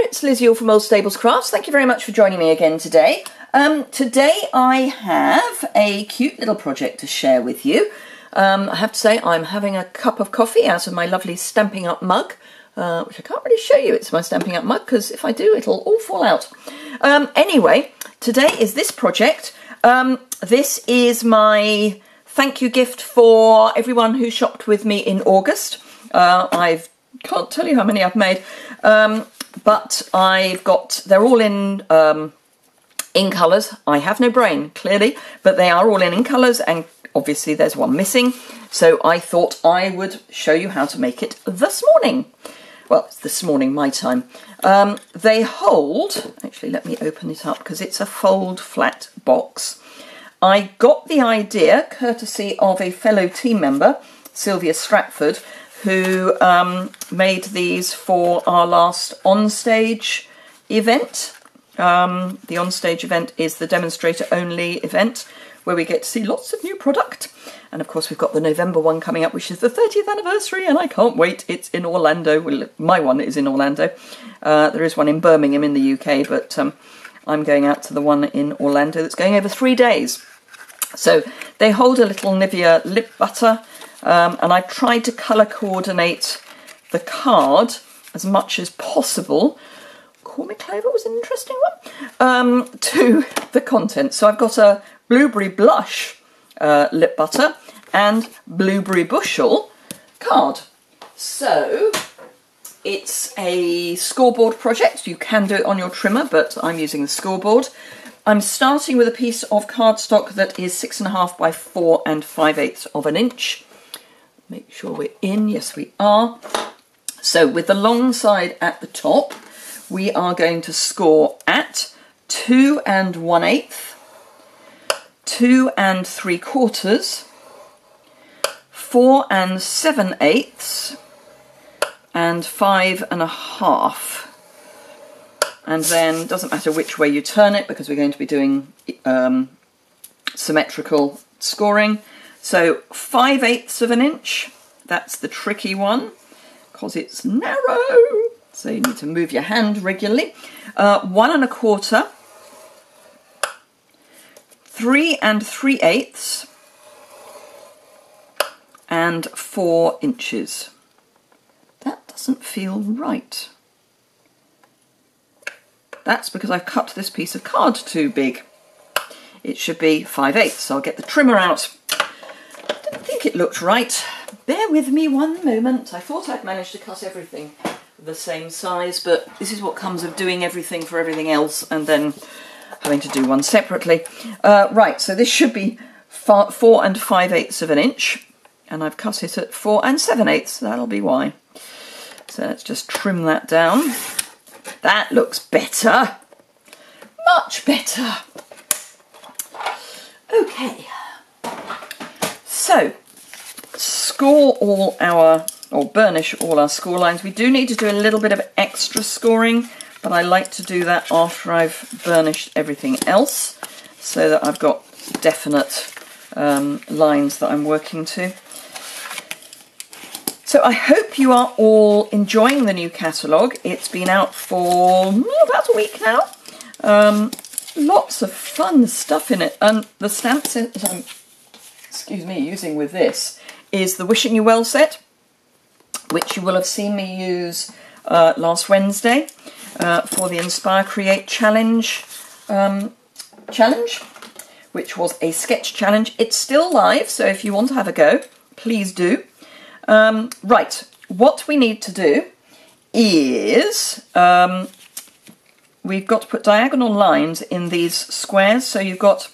it's Liz Yuille from Old Stables Crafts. Thank you very much for joining me again today. Today I have a cute little project to share with you. I have to say I'm having a cup of coffee out of my lovely Stampin' Up mug, which I can't really show you. It's my Stampin' Up mug because if I do it'll all fall out. Anyway, today is this project. This is my thank you gift for everyone who shopped with me in August. I can't tell you how many I've made, but they're all in colours. I have no brain, clearly, but they are all in colours, and obviously there's one missing, so I thought I would show you how to make it this morning. Well, it's this morning, my time. They hold, actually let me open it up because it's a fold flat box. I got the idea courtesy of a fellow team member, Sylvia Stratford, who made these for our last onstage event. The onstage event is the demonstrator only event where we get to see lots of new product. And of course we've got the November one coming up, which is the 30th anniversary, and I can't wait. It's in Orlando. Well, my one is in Orlando. There is one in Birmingham in the UK, but I'm going out to the one in Orlando that's going over 3 days. So they hold a little Nivea lip butter, and I've tried to colour coordinate the card as much as possible. Call Me Clover was an interesting one, to the content. So I've got a Blueberry Blush lip butter and Blueberry Bushel card. So it's a scoreboard project. You can do it on your trimmer, but I'm using the scoreboard. I'm starting with a piece of cardstock that is 6.5 by 4 5/8 of an inch. Make sure we're in. Yes, we are. So with the long side at the top, we are going to score at 2 1/8, 2 3/4, 4 7/8, and 5 1/2. And then, doesn't matter which way you turn it because we're going to be doing symmetrical scoring. So 5/8 of an inch, that's the tricky one because it's narrow. So you need to move your hand regularly. 1 1/4, 3 3/8, and 4 inches. That doesn't feel right. That's because I've cut this piece of card too big. It should be 5/8, so I'll get the trimmer out. I didn't think it looked right. Bear with me one moment. I thought I'd managed to cut everything the same size, but this is what comes of doing everything for everything else and then having to do one separately. Right, so this should be 4 5/8 of an inch, and I've cut it at 4 7/8, so that'll be why. So let's just trim that down. That looks better. Much better. Okay. So, score all our, or burnish all our score lines. We do need to do a little bit of extra scoring, but I like to do that after I've burnished everything else so that I've got definite lines that I'm working to. So I hope you are all enjoying the new catalogue. It's been out for about a week now. Lots of fun stuff in it. And the stamp set that I'm, using with this is the Wishing You Well set, which you will have seen me use last Wednesday for the Inspire Create Challenge, which was a sketch challenge. It's still live, so if you want to have a go, please do. Right, what we need to do is we've got to put diagonal lines in these squares. So you've got,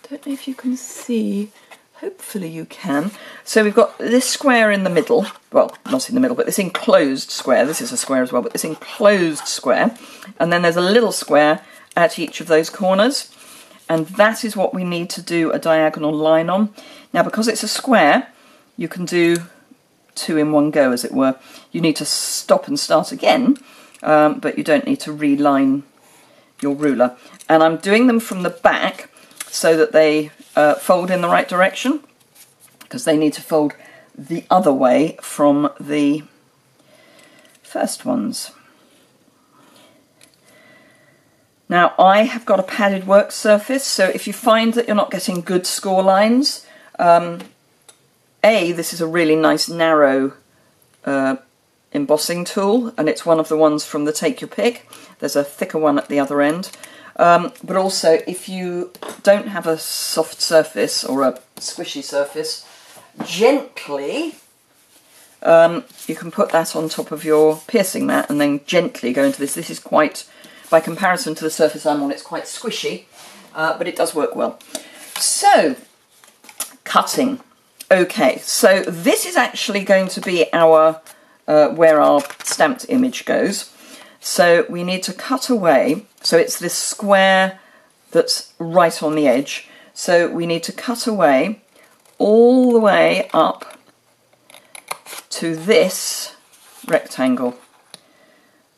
I don't know if you can see, hopefully you can. So we've got this square in the middle, well, not in the middle, but this enclosed square. This is a square as well, but this enclosed square. And then there's a little square at each of those corners. And that is what we need to do a diagonal line on. Now, because it's a square, you can do 2 in one go, as it were. You need to stop and start again, but you don't need to reline your ruler. And I'm doing them from the back so that they fold in the right direction, because they need to fold the other way from the first ones. Now I have got a padded work surface, so if you find that you're not getting good score lines, this is a really nice narrow embossing tool, and it's one of the ones from the Take Your Pick. There's a thicker one at the other end. But also, if you don't have a soft surface or a squishy surface, gently, you can put that on top of your piercing mat and then gently go into this. This is quite, by comparison to the surface I'm on, it's quite squishy, but it does work well. So, cutting. Okay, so this is actually going to be our where our stamped image goes. So we need to cut away. So it's this square that's right on the edge. So we need to cut away all the way up to this rectangle.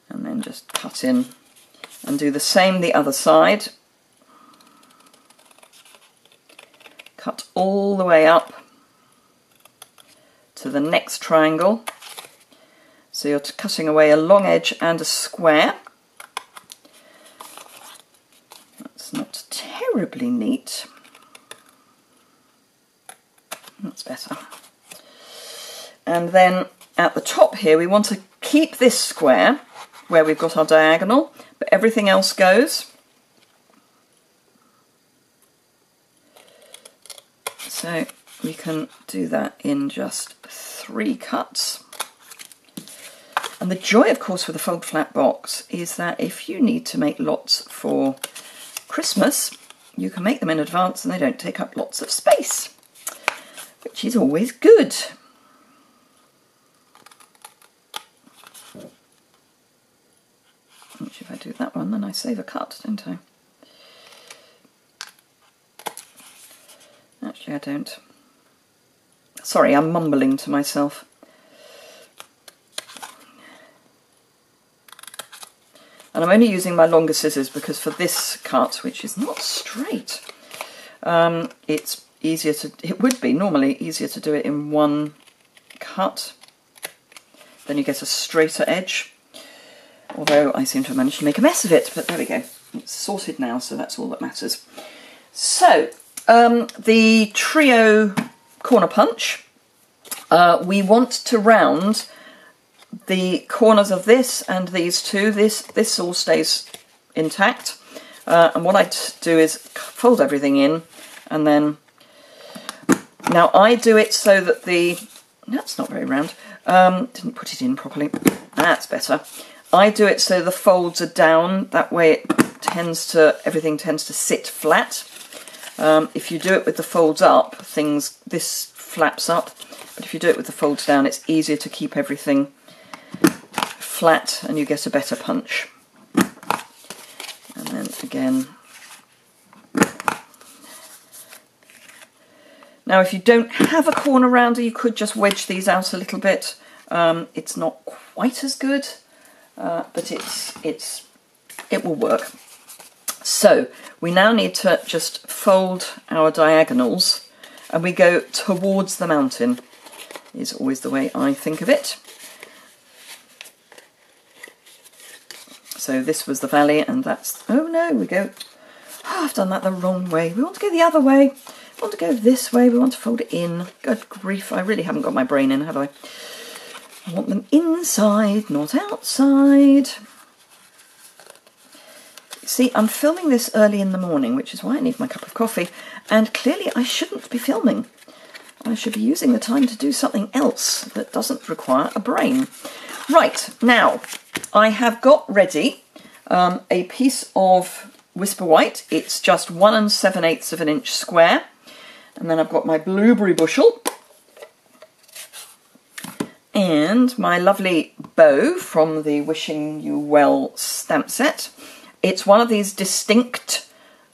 And then just cut in and do the same the other side. Cut all the way up to the next triangle. So you're cutting away a long edge and a square. That's not terribly neat. That's better. And then at the top here we want to keep this square where we've got our diagonal, but everything else goes. So we can do that in just 3 cuts. And the joy, of course, with a fold flat box is that if you need to make lots for Christmas, you can make them in advance and they don't take up lots of space, which is always good. Which if I do that one, then I save a cut, don't I? Actually, I don't. Sorry, I'm mumbling to myself. And I'm only using my longer scissors because for this cut, which is not straight, it's easier to, it would be normally easier to do it in one cut. Then you get a straighter edge. Although I seem to have managed to make a mess of it, but there we go. It's sorted now, so that's all that matters. So, the trio corner punch, we want to round the corners of this and these two. This all stays intact, and what I do is fold everything in, and then now I do it so that that's not very round, didn't put it in properly, that's better. I do it so the folds are down, that way everything tends to sit flat. If you do it with the folds up, this flaps up, but if you do it with the folds down, it's easier to keep everything flat and you get a better punch. And then again. Now if you don't have a corner rounder, you could just wedge these out a little bit. It's not quite as good, but it will work. So we now need to just fold our diagonals and we go towards the mountain, is always the way I think of it. So this was the valley and that's, oh no, we go, oh, I've done that the wrong way. We want to go the other way. We want to go this way. We want to fold it in. Good grief, I really haven't got my brain in, have I? I want them inside, not outside. See, I'm filming this early in the morning, which is why I need my cup of coffee, and clearly I shouldn't be filming. I should be using the time to do something else that doesn't require a brain. Right, now, I have got ready a piece of Whisper White. It's just 1 7/8 of an inch square. And then I've got my blueberry bushel. And my lovely bow from the Wishing You Well stamp set. It's one of these distinct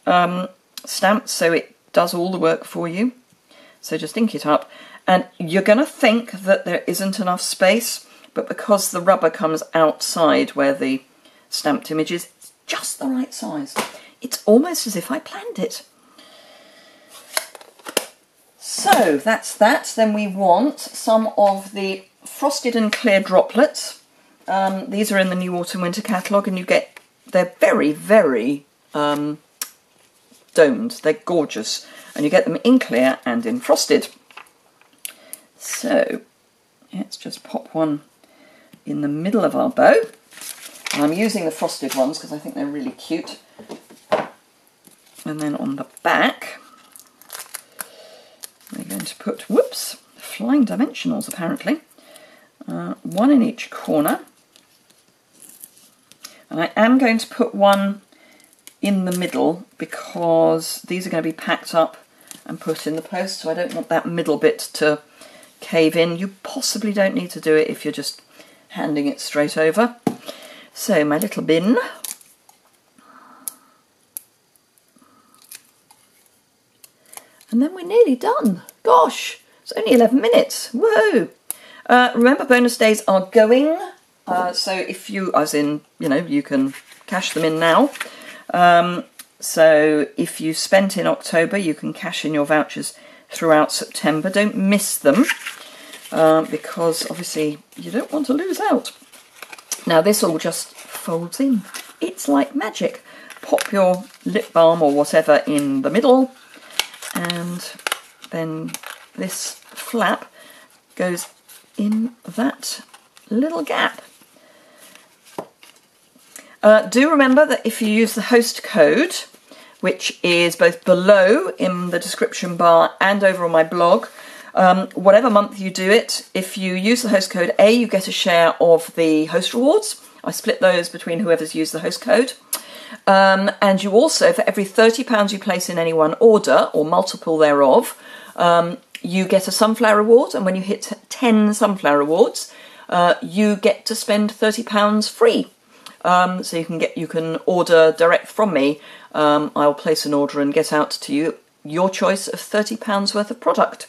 stamps, so it does all the work for you. So just ink it up. And you're going to think that there isn't enough space, but because the rubber comes outside where the stamped image is, it's just the right size. It's almost as if I planned it. So that's that. Then we want some of the frosted and clear droplets. These are in the New Autumn Winter catalogue, and they're very, very domed. They're gorgeous, and you get them in clear and in frosted. So let's just pop one in the middle of our bow. And I'm using the frosted ones because I think they're really cute. And then on the back, we're going to put, whoops, flying dimensionals apparently. One in each corner. And I am going to put one in the middle because these are going to be packed up and put in the post, so I don't want that middle bit to cave in. You possibly don't need to do it if you're just handing it straight over. So my little bin. And then we're nearly done. Gosh, it's only 11 minutes. Whoa! Remember, bonus days are going. So if you, as in, you know, you can cash them in now. So if you spent in October, you can cash in your vouchers throughout September. Don't miss them because obviously you don't want to lose out. Now this all just folds in. It's like magic. Pop your lip balm or whatever in the middle, and then this flap goes in that little gap. Do remember that if you use the host code, which is both below in the description bar and over on my blog, whatever month you do it, if you use the host code A, you get a share of the host rewards. I split those between whoever's used the host code. And you also, for every £30 you place in any one order, or multiple thereof, you get a sunflower reward, and when you hit 10 sunflower rewards, you get to spend £30 free. So you can order direct from me. I'll place an order and get out to you your choice of £30 worth of product.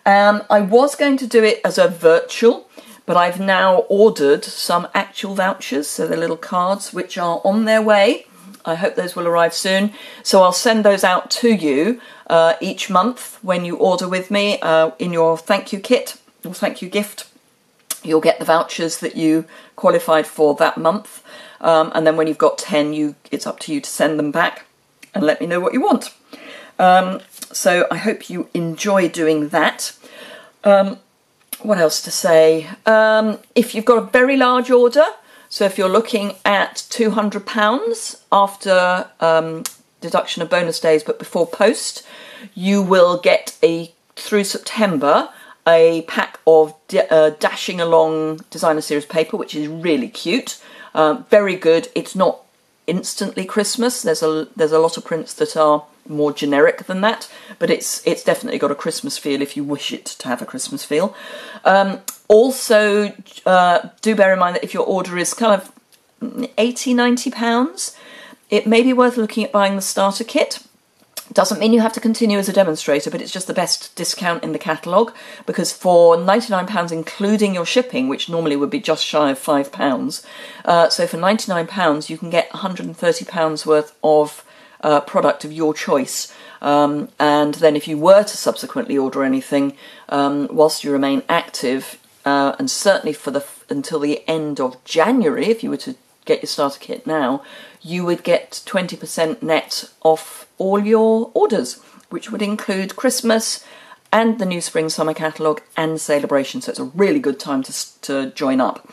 I was going to do it as a virtual, but I've now ordered some actual vouchers, so the little cards, which are on their way. I hope those will arrive soon. So I'll send those out to you each month when you order with me in your thank you kit, or thank you gift. You'll get the vouchers that you qualified for that month. And then when you've got 10, it's up to you to send them back and let me know what you want. So I hope you enjoy doing that. What else to say? If you've got a very large order, so if you're looking at £200 after deduction of bonus days but before post, you will get through September a pack of Dashing Along designer series paper, which is really cute. Very good. It's not instantly Christmas. There's a lot of prints that are more generic than that, but it's definitely got a Christmas feel if you wish it to have a Christmas feel. Also, do bear in mind that if your order is kind of £80–90, it may be worth looking at buying the starter kit. Doesn't mean you have to continue as a demonstrator, but it's just the best discount in the catalogue, because for £99 including your shipping, which normally would be just shy of £5, so for £99 you can get £130 worth of product of your choice. And then if you were to subsequently order anything whilst you remain active, and certainly until the end of January, if you were to get your starter kit now, you would get 20% net off all your orders, which would include Christmas and the new spring summer catalogue and Celebration. So it's a really good time to join up.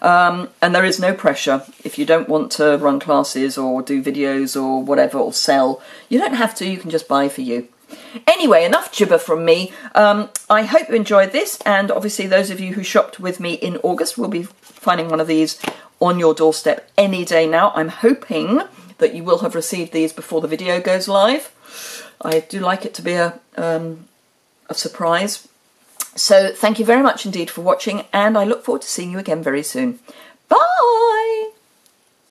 And there is no pressure. If you don't want to run classes or do videos or whatever, or sell, you don't have to. You can just buy for you. Anyway, enough gibber from me. I hope you enjoyed this, and obviously those of you who shopped with me in August will be finding one of these on your doorstep any day now. I'm hoping that you will have received these before the video goes live. I do like it to be a surprise. So thank you very much indeed for watching, and I look forward to seeing you again very soon.